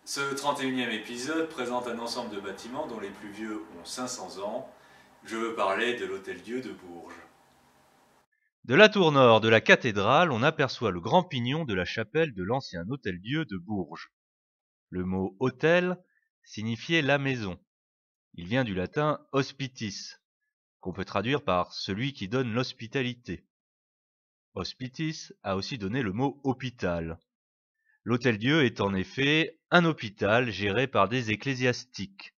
Ce 31e épisode présente un ensemble de bâtiments dont les plus vieux ont 500 ans. Je veux parler de l'Hôtel-Dieu de Bourges. De la tour nord de la cathédrale, on aperçoit le grand pignon de la chapelle de l'ancien Hôtel-Dieu de Bourges. Le mot hôtel signifiait la maison. Il vient du latin hospitis, qu'on peut traduire par celui qui donne l'hospitalité. Hospitis a aussi donné le mot hôpital. L'Hôtel-Dieu est en effet un hôpital géré par des ecclésiastiques.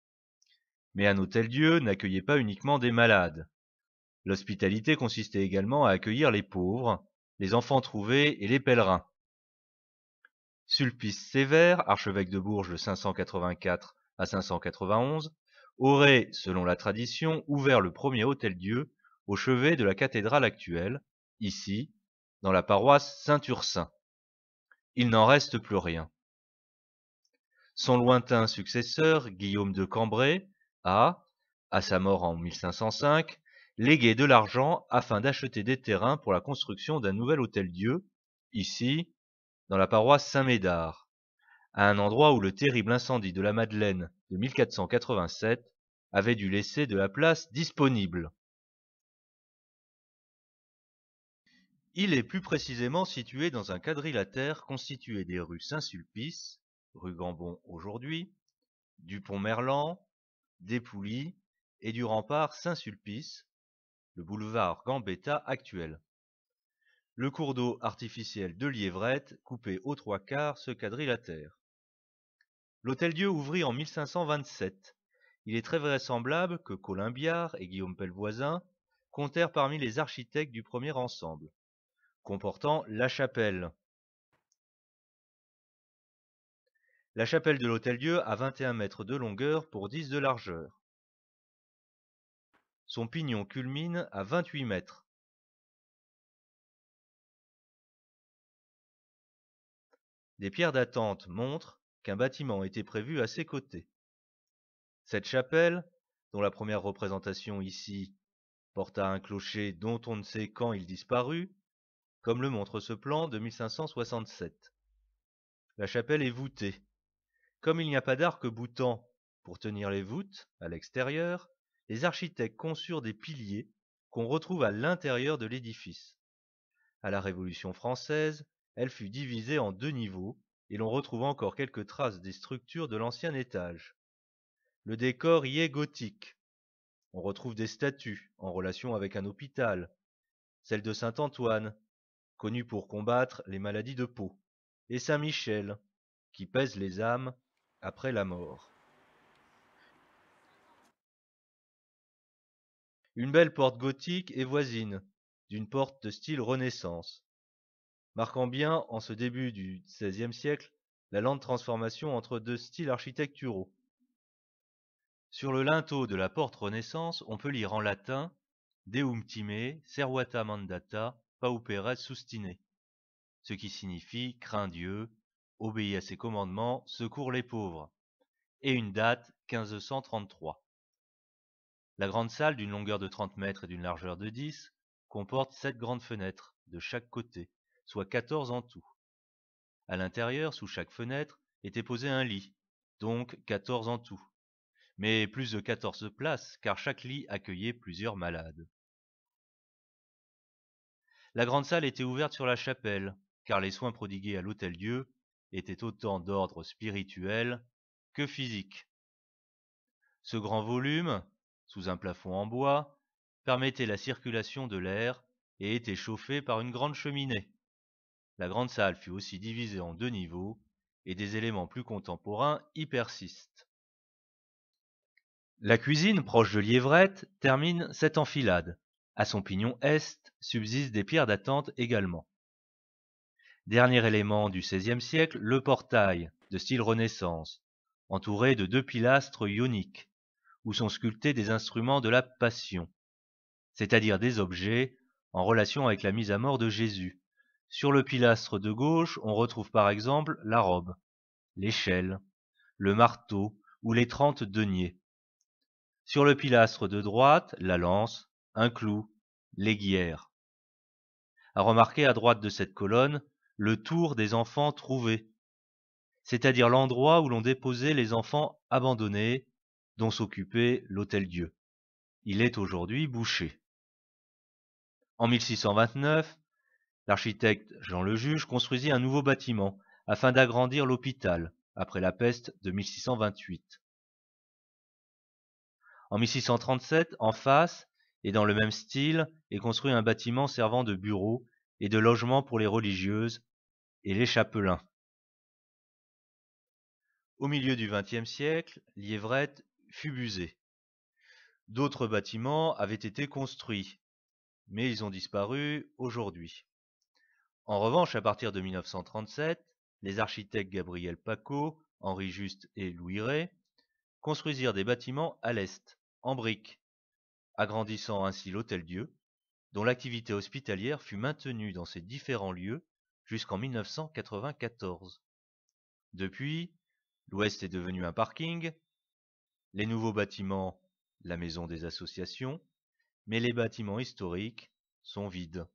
Mais un Hôtel-Dieu n'accueillait pas uniquement des malades. L'hospitalité consistait également à accueillir les pauvres, les enfants trouvés et les pèlerins. Sulpice Sévère, archevêque de Bourges de 584 à 591, aurait, selon la tradition, ouvert le premier Hôtel-Dieu au chevet de la cathédrale actuelle, ici, dans la paroisse Saint-Ursin. Il n'en reste plus rien. Son lointain successeur, Guillaume de Cambrai, a, à sa mort en 1505, légué de l'argent afin d'acheter des terrains pour la construction d'un nouvel Hôtel-Dieu, ici, dans la paroisse Saint-Médard, à un endroit où le terrible incendie de la Madeleine de 1487 avait dû laisser de la place disponible. Il est plus précisément situé dans un quadrilatère constitué des rues Saint-Sulpice, rue Gambon aujourd'hui, du pont Merlan, des Poulies et du rempart Saint-Sulpice, le boulevard Gambetta actuel. Le cours d'eau artificiel de Liévrette coupait aux trois quarts ce quadrilatère. L'Hôtel-Dieu ouvrit en 1527. Il est très vraisemblable que Colin-Biard et Guillaume Pellevoisin comptèrent parmi les architectes du premier ensemble, comportant la chapelle. La chapelle de l'Hôtel-Dieu a 21 mètres de longueur pour 10 de largeur. Son pignon culmine à 28 mètres. Des pierres d'attente montrent qu'un bâtiment était prévu à ses côtés. Cette chapelle, dont la première représentation ici porta un clocher dont on ne sait quand il disparut, comme le montre ce plan de 1567. La chapelle est voûtée. Comme il n'y a pas d'arc boutant pour tenir les voûtes à l'extérieur, les architectes conçurent des piliers qu'on retrouve à l'intérieur de l'édifice. À la Révolution française, elle fut divisée en 2 niveaux et l'on retrouve encore quelques traces des structures de l'ancien étage. Le décor y est gothique. On retrouve des statues en relation avec un hôpital, celle de Saint Antoine, connu pour combattre les maladies de peau, et Saint Michel, qui pèse les âmes après la mort. Une belle porte gothique est voisine d'une porte de style Renaissance, marquant bien en ce début du XVIe siècle la lente transformation entre 2 styles architecturaux. Sur le linteau de la porte Renaissance, on peut lire en latin Deum time servata mandata pauperes sustine, ce qui signifie crains Dieu, obéis à ses commandements, secours les pauvres, et une date 1533. La grande salle, d'une longueur de 30 mètres et d'une largeur de 10, comporte 7 grandes fenêtres de chaque côté, soit 14 en tout. À l'intérieur, sous chaque fenêtre, était posé un lit, donc 14 en tout, mais plus de 14 places, car chaque lit accueillait plusieurs malades. La grande salle était ouverte sur la chapelle, car les soins prodigués à l'Hôtel-Dieu étaient autant d'ordre spirituel que physique. Ce grand volume, sous un plafond en bois, permettait la circulation de l'air et était chauffé par une grande cheminée. La grande salle fut aussi divisée en 2 niveaux et des éléments plus contemporains y persistent. La cuisine, proche de Liévrette, termine cette enfilade. À son pignon est subsistent des pierres d'attente également. Dernier élément du XVIe siècle, le portail, de style Renaissance, entouré de 2 pilastres ioniques, où sont sculptés des instruments de la Passion, c'est-à-dire des objets en relation avec la mise à mort de Jésus. Sur le pilastre de gauche, on retrouve par exemple la robe, l'échelle, le marteau ou les 30 deniers. Sur le pilastre de droite, la lance, un clou, l'aiguière. À remarquer à droite de cette colonne le tour des enfants trouvés, c'est-à-dire l'endroit où l'on déposait les enfants abandonnés dont s'occupait l'Hôtel-Dieu. Il est aujourd'hui bouché. En 1629, l'architecte Jean le Juge construisit un nouveau bâtiment afin d'agrandir l'hôpital après la peste de 1628. En 1637, en face, et dans le même style, est construit un bâtiment servant de bureaux et de logement pour les religieuses et les chapelains. Au milieu du XXe siècle, Liévrette fut busée. D'autres bâtiments avaient été construits, mais ils ont disparu aujourd'hui. En revanche, à partir de 1937, les architectes Gabriel Paco, Henri Juste et Louis Rey construisirent des bâtiments à l'est, en briques, agrandissant ainsi l'Hôtel-Dieu, dont l'activité hospitalière fut maintenue dans ces différents lieux jusqu'en 1994. Depuis, l'ouest est devenu un parking, les nouveaux bâtiments la maison des associations, mais les bâtiments historiques sont vides.